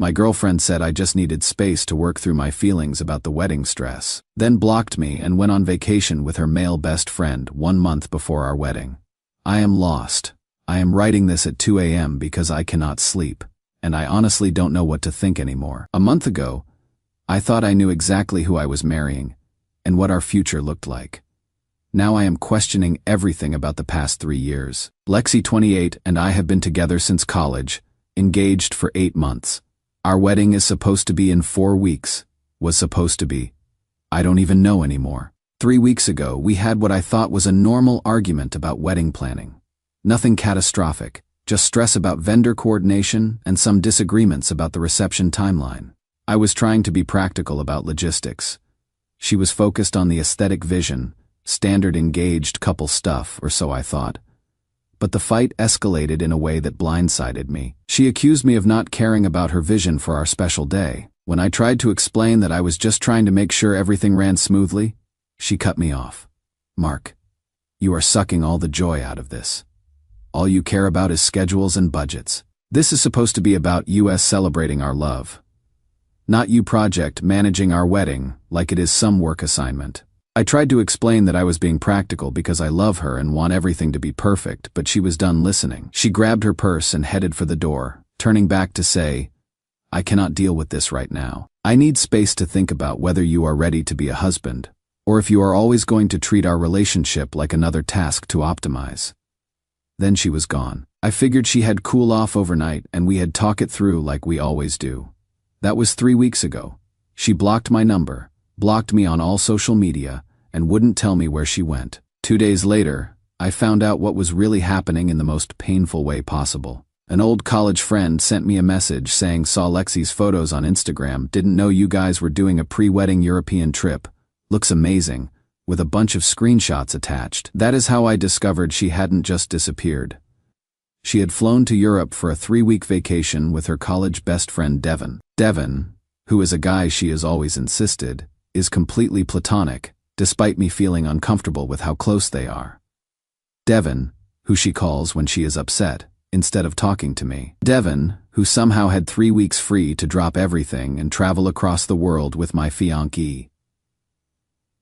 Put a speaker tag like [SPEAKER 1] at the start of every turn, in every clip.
[SPEAKER 1] My girlfriend said I just needed space to work through my feelings about the wedding stress, then blocked me and went on vacation with her male best friend 1 month before our wedding. I am lost. I am writing this at 2 a.m. because I cannot sleep, and I honestly don't know what to think anymore. A month ago, I thought I knew exactly who I was marrying and what our future looked like. Now I am questioning everything about the past 3 years. Lexi, 28, and I have been together since college, engaged for 8 months. Our wedding is supposed to be in 4 weeks. Was supposed to be. I don't even know anymore. 3 weeks ago, we had what I thought was a normal argument about wedding planning. Nothing catastrophic, just stress about vendor coordination and some disagreements about the reception timeline. I was trying to be practical about logistics. She was focused on the aesthetic vision, standard engaged couple stuff, or so I thought. But the fight escalated in a way that blindsided me. She accused me of not caring about her vision for our special day. When I tried to explain that I was just trying to make sure everything ran smoothly, she cut me off. Mark, you are sucking all the joy out of this. All you care about is schedules and budgets. This is supposed to be about us celebrating our love, not you project managing our wedding like it is some work assignment. I tried to explain that I was being practical because I love her and want everything to be perfect, but she was done listening. She grabbed her purse and headed for the door, turning back to say, I cannot deal with this right now. I need space to think about whether you are ready to be a husband, or if you are always going to treat our relationship like another task to optimize. Then she was gone. I figured she had cool off overnight and we had talk it through like we always do. That was 3 weeks ago. She blocked my number, blocked me on all social media, and wouldn't tell me where she went. 2 days later, I found out what was really happening in the most painful way possible. An old college friend sent me a message saying saw Lexi's photos on Instagram, didn't know you guys were doing a pre-wedding European trip. Looks amazing, with a bunch of screenshots attached. That is how I discovered she hadn't just disappeared. She had flown to Europe for a 3-week vacation with her college best friend Devin. Devin, who is a guy she has always insisted, is completely platonic, despite me feeling uncomfortable with how close they are. Devin, who she calls when she is upset, instead of talking to me. Devin, who somehow had 3 weeks free to drop everything and travel across the world with my fiancé.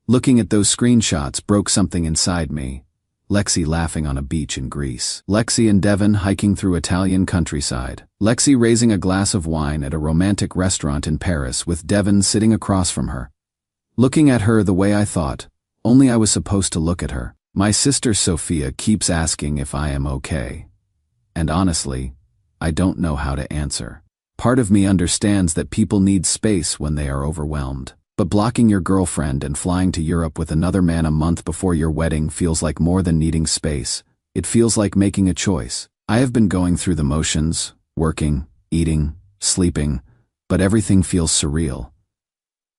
[SPEAKER 1] Looking at those screenshots broke something inside me. Lexi laughing on a beach in Greece. Lexi and Devin hiking through Italian countryside. Lexi raising a glass of wine at a romantic restaurant in Paris with Devin sitting across from her. Looking at her the way I thought, only I was supposed to look at her. My sister Sophia keeps asking if I am okay. And honestly, I don't know how to answer. Part of me understands that people need space when they are overwhelmed. But blocking your girlfriend and flying to Europe with another man a month before your wedding feels like more than needing space. It feels like making a choice. I have been going through the motions, working, eating, sleeping, but everything feels surreal.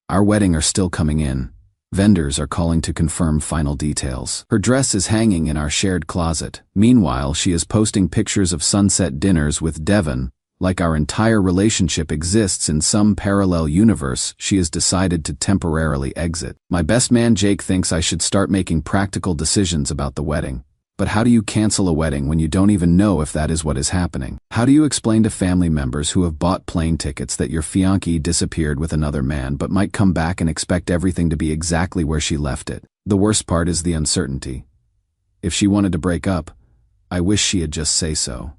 [SPEAKER 1] Our wedding are still coming in. Vendors are calling to confirm final details. Her dress is hanging in our shared closet. Meanwhile, she is posting pictures of sunset dinners with Devin, like our entire relationship exists in some parallel universe she has decided to temporarily exit. My best man Jake thinks I should start making practical decisions about the wedding. But how do you cancel a wedding when you don't even know if that is what is happening? How do you explain to family members who have bought plane tickets that your fiancé disappeared with another man but might come back and expect everything to be exactly where she left it? The worst part is the uncertainty. If she wanted to break up, I wish she had just say so.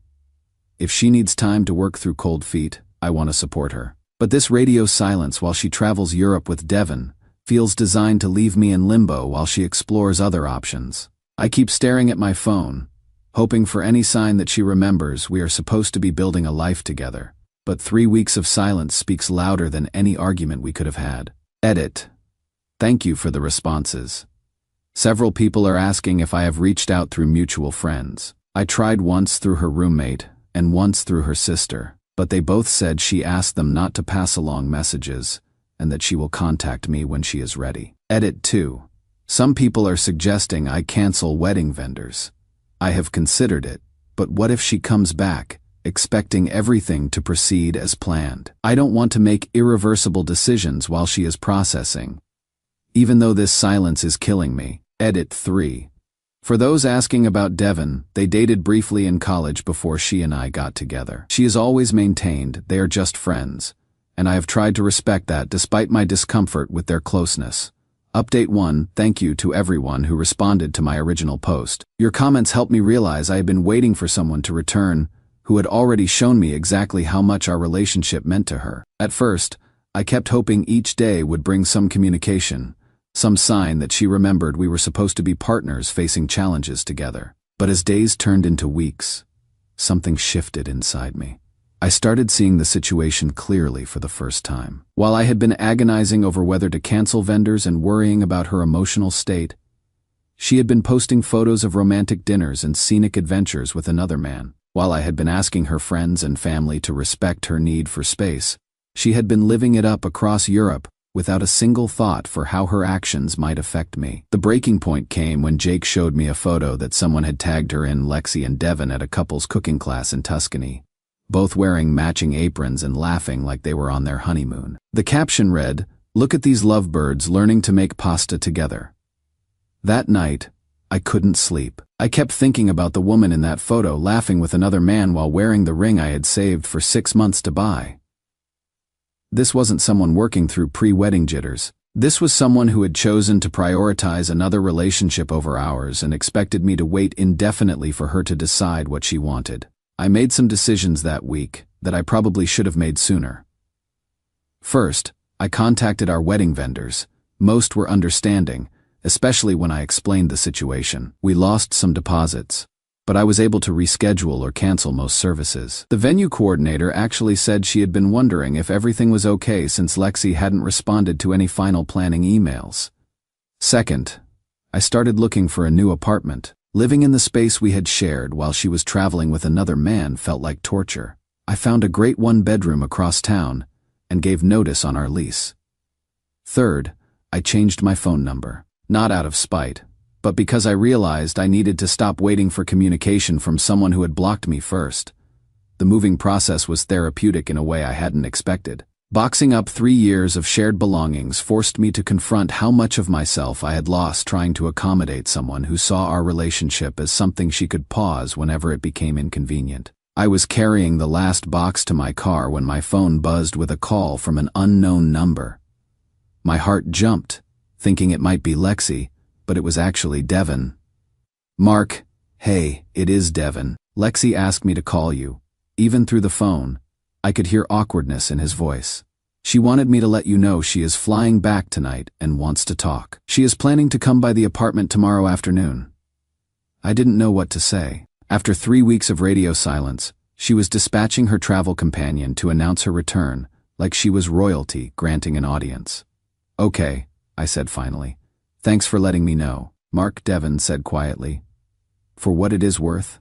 [SPEAKER 1] If she needs time to work through cold feet, I want to support her. But this radio silence while she travels Europe with Devin feels designed to leave me in limbo while she explores other options. I keep staring at my phone, hoping for any sign that she remembers we are supposed to be building a life together. But 3 weeks of silence speaks louder than any argument we could have had. Edit. Thank you for the responses. Several people are asking if I have reached out through mutual friends. I tried once through her roommate and once through her sister, but they both said she asked them not to pass along messages and that she will contact me when she is ready. Edit 2. Some people are suggesting I cancel wedding vendors. I have considered it, but what if she comes back, expecting everything to proceed as planned? I don't want to make irreversible decisions while she is processing. Even though this silence is killing me. Edit 3. For those asking about Devon, they dated briefly in college before she and I got together. She has always maintained they are just friends, and I have tried to respect that despite my discomfort with their closeness. Update 1. Thank you to everyone who responded to my original post. Your comments helped me realize I had been waiting for someone to return who had already shown me exactly how much our relationship meant to her. At first, I kept hoping each day would bring some communication, some sign that she remembered we were supposed to be partners facing challenges together. But as days turned into weeks, something shifted inside me. I started seeing the situation clearly for the first time. While I had been agonizing over whether to cancel vendors and worrying about her emotional state, she had been posting photos of romantic dinners and scenic adventures with another man. While I had been asking her friends and family to respect her need for space, she had been living it up across Europe without a single thought for how her actions might affect me. The breaking point came when Jake showed me a photo that someone had tagged her in, Lexi and Devon, at a couple's cooking class in Tuscany, both wearing matching aprons and laughing like they were on their honeymoon. The caption read, "Look at these lovebirds learning to make pasta together." That night, I couldn't sleep. I kept thinking about the woman in that photo laughing with another man while wearing the ring I had saved for 6 months to buy. This wasn't someone working through pre-wedding jitters. This was someone who had chosen to prioritize another relationship over ours and expected me to wait indefinitely for her to decide what she wanted. I made some decisions that week that I probably should have made sooner. First, I contacted our wedding vendors. Most were understanding, especially when I explained the situation. We lost some deposits, but I was able to reschedule or cancel most services. The venue coordinator actually said she had been wondering if everything was okay since Lexi hadn't responded to any final planning emails. Second, I started looking for a new apartment. Living in the space we had shared while she was traveling with another man felt like torture. I found a great one-bedroom across town and gave notice on our lease. Third, I changed my phone number. Not out of spite, but because I realized I needed to stop waiting for communication from someone who had blocked me first. The moving process was therapeutic in a way I hadn't expected. Boxing up 3 years of shared belongings forced me to confront how much of myself I had lost trying to accommodate someone who saw our relationship as something she could pause whenever it became inconvenient. I was carrying the last box to my car when my phone buzzed with a call from an unknown number. My heart jumped, thinking it might be Lexi, but it was actually Devon. "Mark, hey, it is Devon. Lexi asked me to call you." Even through the phone, I could hear awkwardness in his voice. "She wanted me to let you know she is flying back tonight and wants to talk. She is planning to come by the apartment tomorrow afternoon." I didn't know what to say. After 3 weeks of radio silence, she was dispatching her travel companion to announce her return, like she was royalty granting an audience. "Okay," I said finally. "Thanks for letting me know," Mark, Devon said quietly. "For what it is worth,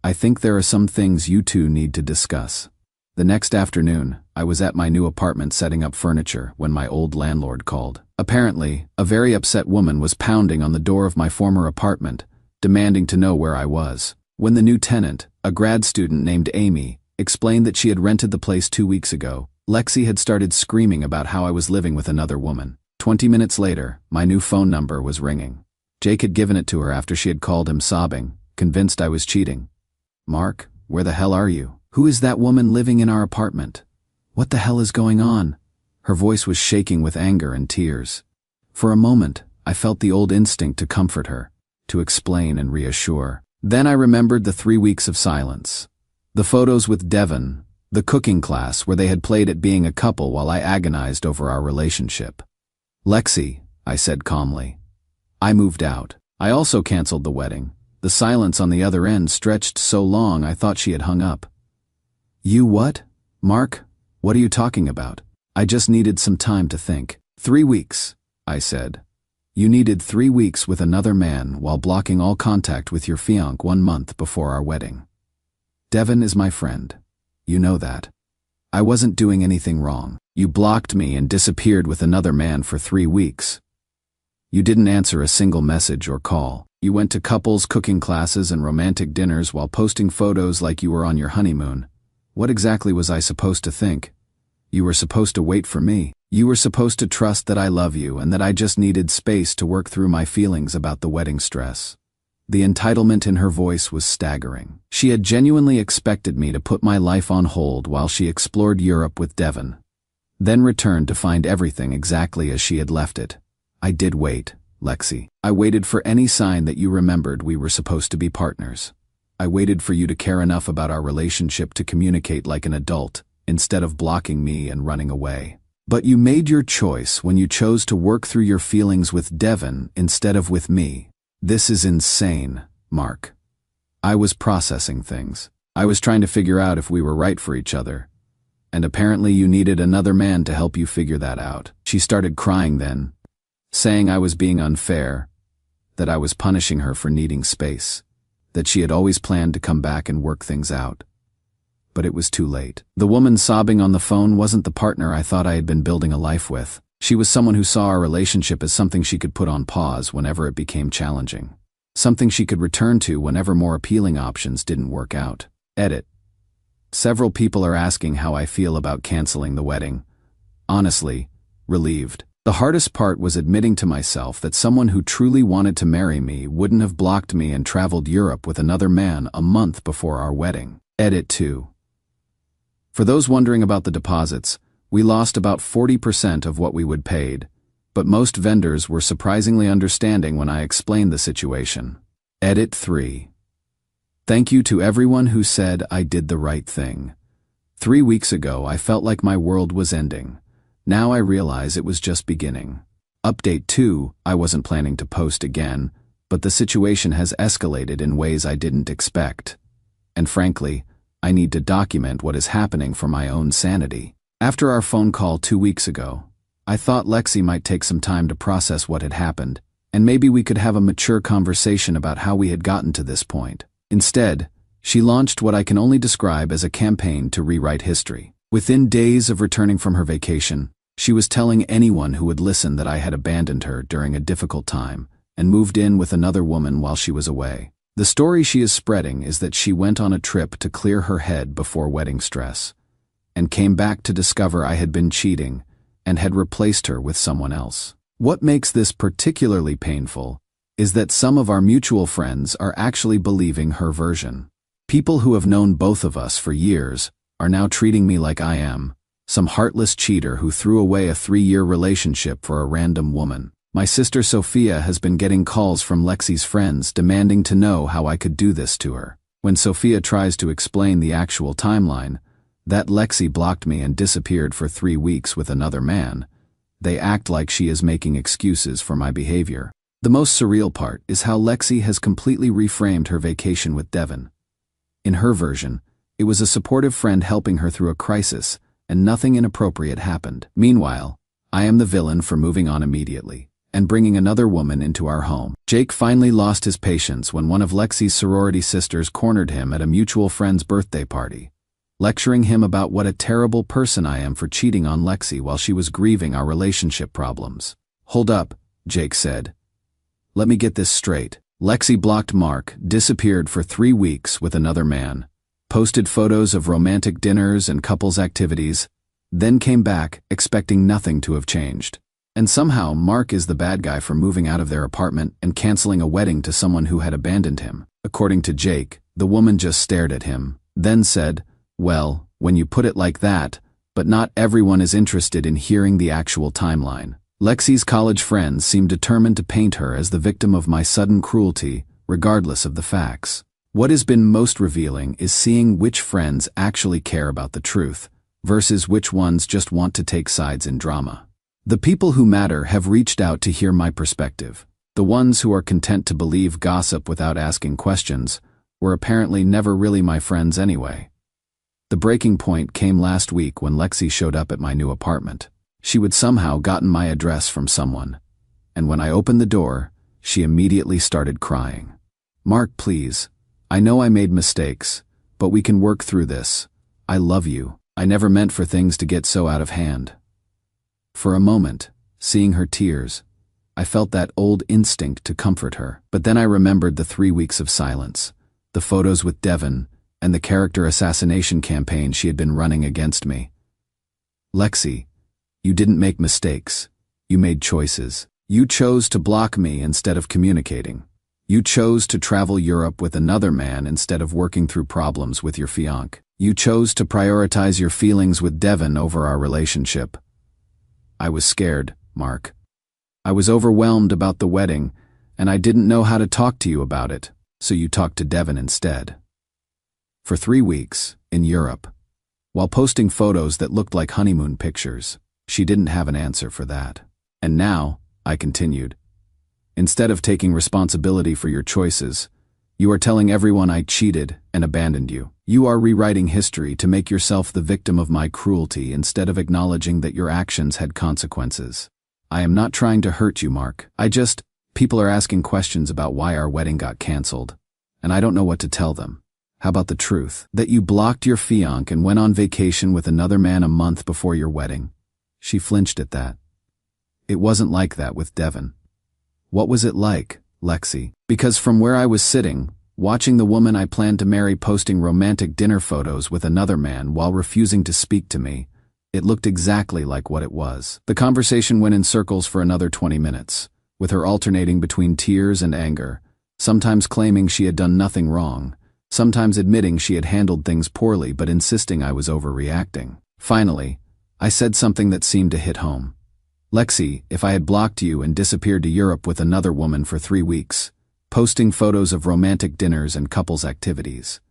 [SPEAKER 1] I think there are some things you two need to discuss." The next afternoon, I was at my new apartment setting up furniture when my old landlord called. Apparently, a very upset woman was pounding on the door of my former apartment, demanding to know where I was. When the new tenant, a grad student named Amy, explained that she had rented the place 2 weeks ago, Lexi had started screaming about how I was living with another woman. 20 minutes later, my new phone number was ringing. Jake had given it to her after she had called him sobbing, convinced I was cheating. "Mark, where the hell are you? Who is that woman living in our apartment? What the hell is going on?" Her voice was shaking with anger and tears. For a moment, I felt the old instinct to comfort her, to explain and reassure. Then I remembered the 3 weeks of silence. The photos with Devon, the cooking class where they had played at being a couple while I agonized over our relationship. "Lexi," I said calmly. "I moved out. I also canceled the wedding." The silence on the other end stretched so long I thought she had hung up. "You what? Mark, what are you talking about?" I just needed some time to think. 3 weeks, I said. "You needed 3 weeks with another man while blocking all contact with your fiancé 1 month before our wedding. Devon is my friend. You know that. I wasn't doing anything wrong. You blocked me and disappeared with another man for 3 weeks. You didn't answer a single message or call. You went to couples cooking classes and romantic dinners while posting photos like you were on your honeymoon. What exactly was I supposed to think? You were supposed to wait for me. You were supposed to trust that I love you and that I just needed space to work through my feelings about the wedding stress. The entitlement in her voice was staggering. She had genuinely expected me to put my life on hold while she explored Europe with Devon, then returned to find everything exactly as she had left it. I did wait, Lexi. I waited for any sign that you remembered we were supposed to be partners. I waited for you to care enough about our relationship to communicate like an adult, instead of blocking me and running away. But you made your choice when you chose to work through your feelings with Devon instead of with me. This is insane, Mark. I was processing things. I was trying to figure out if we were right for each other. And apparently you needed another man to help you figure that out. She started crying then, saying I was being unfair, that I was punishing her for needing space, that she had always planned to come back and work things out. But it was too late. The woman sobbing on the phone wasn't the partner I thought I had been building a life with. She was someone who saw our relationship as something she could put on pause whenever it became challenging. Something she could return to whenever more appealing options didn't work out. Edit. Several people are asking how I feel about canceling the wedding. Honestly, relieved. The hardest part was admitting to myself that someone who truly wanted to marry me wouldn't have blocked me and traveled Europe with another man a month before our wedding. Edit 2. For those wondering about the deposits, we lost about 40% of what we would paid, but most vendors were surprisingly understanding when I explained the situation. Edit 3. Thank you to everyone who said I did the right thing. 3 weeks ago, I felt like my world was ending. Now I realize it was just beginning. Update 2, I wasn't planning to post again, but the situation has escalated in ways I didn't expect. And frankly, I need to document what is happening for my own sanity. After our phone call 2 weeks ago, I thought Lexi might take some time to process what had happened, and maybe we could have a mature conversation about how we had gotten to this point. Instead, she launched what I can only describe as a campaign to rewrite history. Within days of returning from her vacation, she was telling anyone who would listen that I had abandoned her during a difficult time and moved in with another woman while she was away. The story she is spreading is that she went on a trip to clear her head before wedding stress, and came back to discover I had been cheating and had replaced her with someone else. What makes this particularly painful is that some of our mutual friends are actually believing her version. People who have known both of us for years are now treating me like I am some heartless cheater who threw away a 3-year relationship for a random woman. My sister Sophia has been getting calls from Lexi's friends demanding to know how I could do this to her. When Sophia tries to explain the actual timeline, that Lexi blocked me and disappeared for 3 weeks with another man, they act like she is making excuses for my behavior. The most surreal part is how Lexi has completely reframed her vacation with Devon. In her version, it was a supportive friend helping her through a crisis, and nothing inappropriate happened. Meanwhile, I am the villain for moving on immediately and bringing another woman into our home. Jake finally lost his patience when one of Lexi's sorority sisters cornered him at a mutual friend's birthday party, lecturing him about what a terrible person I am for cheating on Lexi while she was grieving our relationship problems. Hold up, Jake said. Let me get this straight. Lexi blocked Mark, disappeared for 3 weeks with another man, posted photos of romantic dinners and couples activities, then came back expecting nothing to have changed. And somehow Mark is the bad guy for moving out of their apartment and canceling a wedding to someone who had abandoned him. According to Jake, the woman just stared at him, then said, "Well, when you put it like that, but not everyone is interested in hearing the actual timeline." Lexi's college friends seem determined to paint her as the victim of my sudden cruelty, regardless of the facts. What has been most revealing is seeing which friends actually care about the truth, versus which ones just want to take sides in drama. The people who matter have reached out to hear my perspective. The ones who are content to believe gossip without asking questions were apparently never really my friends anyway. The breaking point came last week when Lexi showed up at my new apartment. She would somehow gotten my address from someone, and when I opened the door, she immediately started crying. "Mark, please. I know I made mistakes, but we can work through this. I love you. I never meant for things to get so out of hand." For a moment, seeing her tears, I felt that old instinct to comfort her. But then I remembered the 3 weeks of silence, the photos with Devon, and the character assassination campaign she had been running against me. "Lexi, you didn't make mistakes. You made choices. You chose to block me instead of communicating. You chose to travel Europe with another man instead of working through problems with your fiancé. You chose to prioritize your feelings with Devin over our relationship. I was scared, Mark. I was overwhelmed about the wedding, and I didn't know how to talk to you about it, so you talked to Devin instead. For 3 weeks, in Europe, while posting photos that looked like honeymoon pictures, she didn't have an answer for that. And now, I continued, instead of taking responsibility for your choices, you are telling everyone I cheated and abandoned you. You are rewriting history to make yourself the victim of my cruelty instead of acknowledging that your actions had consequences. I am not trying to hurt you, Mark. People are asking questions about why our wedding got canceled, and I don't know what to tell them. How about the truth? That you blocked your fiancé and went on vacation with another man a month before your wedding? She flinched at that. It wasn't like that with Devin. What was it like, Lexi? Because from where I was sitting, watching the woman I planned to marry posting romantic dinner photos with another man while refusing to speak to me, it looked exactly like what it was. The conversation went in circles for another 20 minutes, with her alternating between tears and anger, sometimes claiming she had done nothing wrong, sometimes admitting she had handled things poorly but insisting I was overreacting. Finally, I said something that seemed to hit home. Lexi, if I had blocked you and disappeared to Europe with another woman for 3 weeks, posting photos of romantic dinners and couples activities,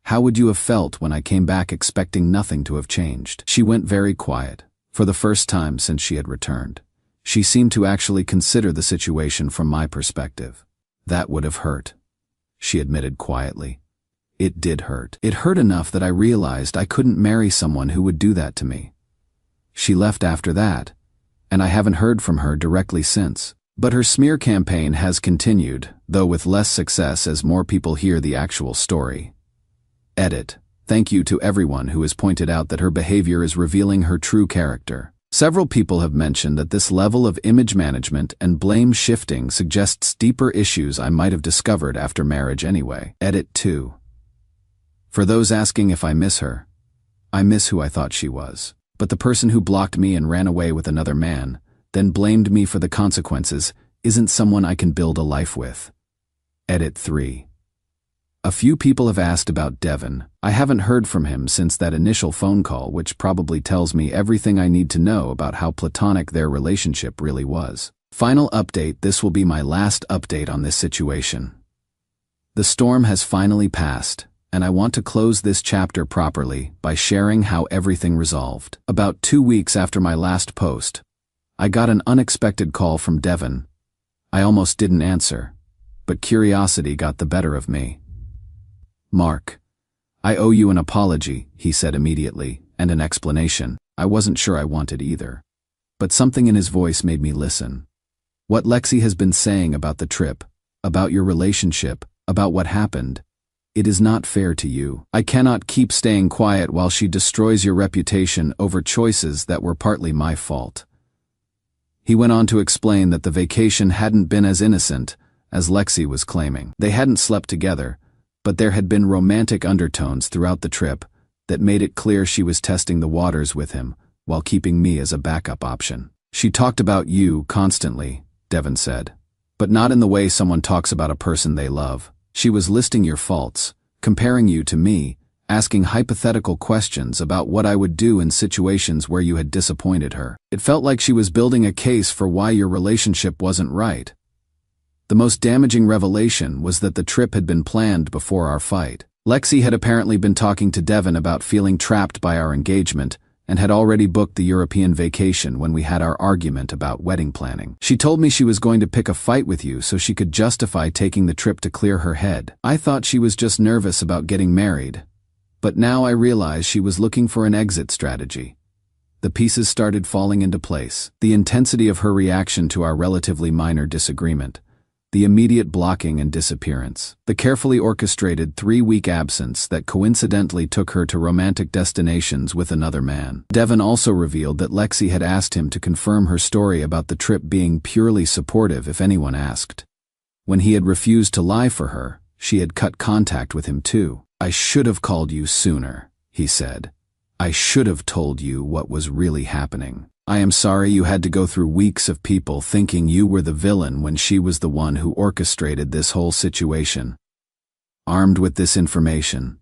[SPEAKER 1] how would you have felt when I came back expecting nothing to have changed? She went very quiet, for the first time since she had returned. She seemed to actually consider the situation from my perspective. That would have hurt, she admitted quietly. It did hurt. It hurt enough that I realized I couldn't marry someone who would do that to me. She left after that, and I haven't heard from her directly since. But her smear campaign has continued, though with less success as more people hear the actual story. Edit. Thank you to everyone who has pointed out that her behavior is revealing her true character. Several people have mentioned that this level of image management and blame shifting suggests deeper issues I might have discovered after marriage anyway. Edit 2. For those asking if I miss her, I miss who I thought she was. But the person who blocked me and ran away with another man, then blamed me for the consequences, isn't someone I can build a life with. Edit 3. A few people have asked about Devin. I haven't heard from him since that initial phone call, which probably tells me everything I need to know about how platonic their relationship really was. Final update: this will be my last update on this situation. The storm has finally passed, and I want to close this chapter properly by sharing how everything resolved. About 2 weeks after my last post, I got an unexpected call from Devin. I almost didn't answer, but curiosity got the better of me. Mark, I owe you an apology, he said immediately, and an explanation. I wasn't sure I wanted either. But something in his voice made me listen. What Lexi has been saying about the trip, about your relationship, about what happened, it is not fair to you. I cannot keep staying quiet while she destroys your reputation over choices that were partly my fault. He went on to explain that the vacation hadn't been as innocent as Lexi was claiming. They hadn't slept together, but there had been romantic undertones throughout the trip that made it clear she was testing the waters with him while keeping me as a backup option. She talked about you constantly, Devin said, but not in the way someone talks about a person they love. She was listing your faults, comparing you to me, asking hypothetical questions about what I would do in situations where you had disappointed her. It felt like she was building a case for why your relationship wasn't right. The most damaging revelation was that the trip had been planned before our fight. Lexi had apparently been talking to Devin about feeling trapped by our engagement and had already booked the European vacation when we had our argument about wedding planning. She told me she was going to pick a fight with you so she could justify taking the trip to clear her head. I thought she was just nervous about getting married, but now I realize she was looking for an exit strategy. The pieces started falling into place. The intensity of her reaction to our relatively minor disagreement, the immediate blocking and disappearance, the carefully orchestrated 3-week absence that coincidentally took her to romantic destinations with another man. Devin also revealed that Lexi had asked him to confirm her story about the trip being purely supportive if anyone asked. When he had refused to lie for her, she had cut contact with him too. I should have called you sooner, he said. I should have told you what was really happening. I am sorry you had to go through weeks of people thinking you were the villain when she was the one who orchestrated this whole situation. Armed with this information,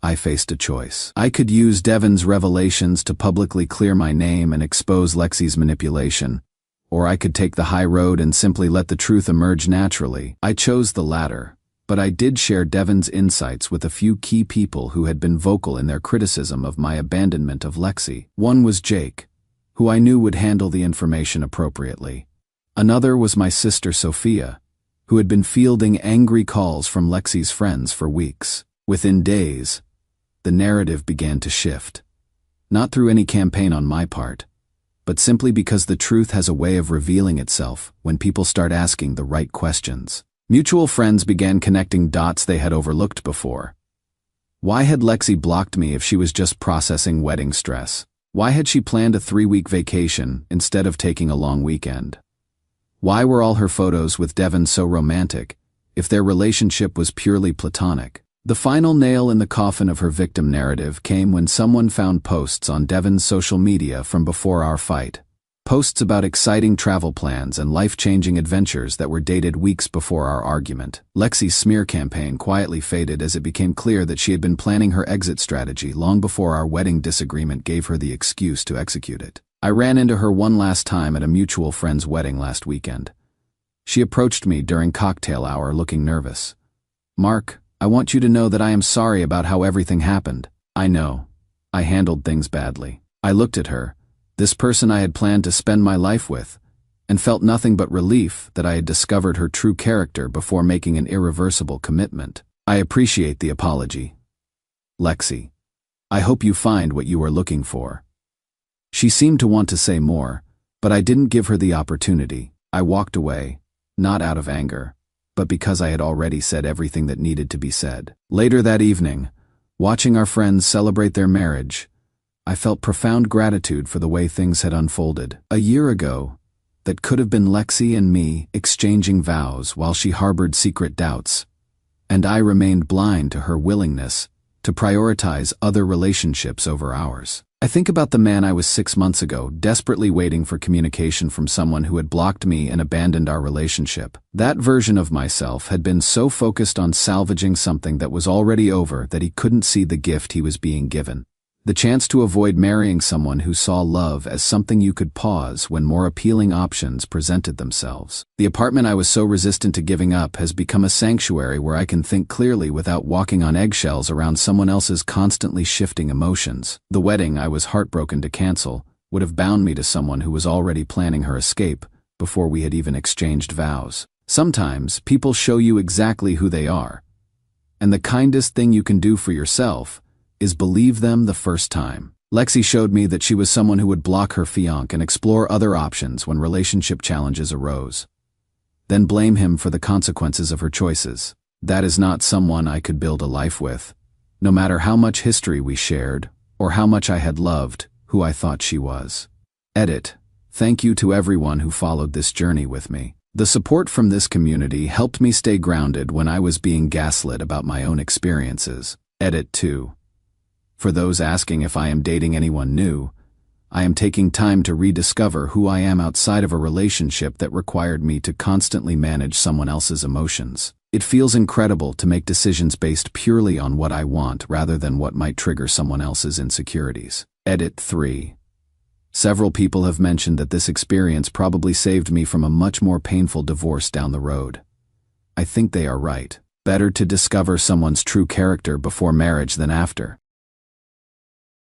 [SPEAKER 1] I faced a choice. I could use Devon's revelations to publicly clear my name and expose Lexi's manipulation, or I could take the high road and simply let the truth emerge naturally. I chose the latter, but I did share Devon's insights with a few key people who had been vocal in their criticism of my abandonment of Lexi. One was Jake, who I knew would handle the information appropriately. Another was my sister Sophia, who had been fielding angry calls from Lexi's friends for weeks. Within days, the narrative began to shift. Not through any campaign on my part, but simply because the truth has a way of revealing itself when people start asking the right questions. Mutual friends began connecting dots they had overlooked before. Why had Lexi blocked me if she was just processing wedding stress? Why had she planned a 3-week vacation instead of taking a long weekend? Why were all her photos with Devon so romantic if their relationship was purely platonic? The final nail in the coffin of her victim narrative came when someone found posts on Devon's social media from before our fight. Posts about exciting travel plans and life-changing adventures that were dated weeks before our argument. Lexi's smear campaign quietly faded as it became clear that she had been planning her exit strategy long before our wedding disagreement gave her the excuse to execute it. I ran into her one last time at a mutual friend's wedding last weekend. She approached me during cocktail hour looking nervous. "Mark, I want you to know that I am sorry about how everything happened. I know. I handled things badly." I looked at her, this person I had planned to spend my life with, and felt nothing but relief that I had discovered her true character before making an irreversible commitment. "I appreciate the apology, Lexi. I hope you find what you are looking for." She seemed to want to say more, but I didn't give her the opportunity. I walked away, not out of anger, but because I had already said everything that needed to be said. Later that evening, watching our friends celebrate their marriage, I felt profound gratitude for the way things had unfolded. A year ago, that could have been Lexi and me exchanging vows while she harbored secret doubts, and I remained blind to her willingness to prioritize other relationships over ours. I think about the man I was 6 months ago, desperately waiting for communication from someone who had blocked me and abandoned our relationship. That version of myself had been so focused on salvaging something that was already over that he couldn't see the gift he was being given. The chance to avoid marrying someone who saw love as something you could pause when more appealing options presented themselves. The apartment I was so resistant to giving up has become a sanctuary where I can think clearly without walking on eggshells around someone else's constantly shifting emotions. The wedding I was heartbroken to cancel would have bound me to someone who was already planning her escape before we had even exchanged vows. Sometimes people show you exactly who they are, and the kindest thing you can do for yourself is believe them the first time. Lexi showed me that she was someone who would block her fiancé and explore other options when relationship challenges arose, then blame him for the consequences of her choices. That is not someone I could build a life with, no matter how much history we shared or how much I had loved who I thought she was. Edit. Thank you to everyone who followed this journey with me. The support from this community helped me stay grounded when I was being gaslit about my own experiences. Edit 2. For those asking if I am dating anyone new, I am taking time to rediscover who I am outside of a relationship that required me to constantly manage someone else's emotions. It feels incredible to make decisions based purely on what I want rather than what might trigger someone else's insecurities. Edit 3. Several people have mentioned that this experience probably saved me from a much more painful divorce down the road. I think they are right. Better to discover someone's true character before marriage than after.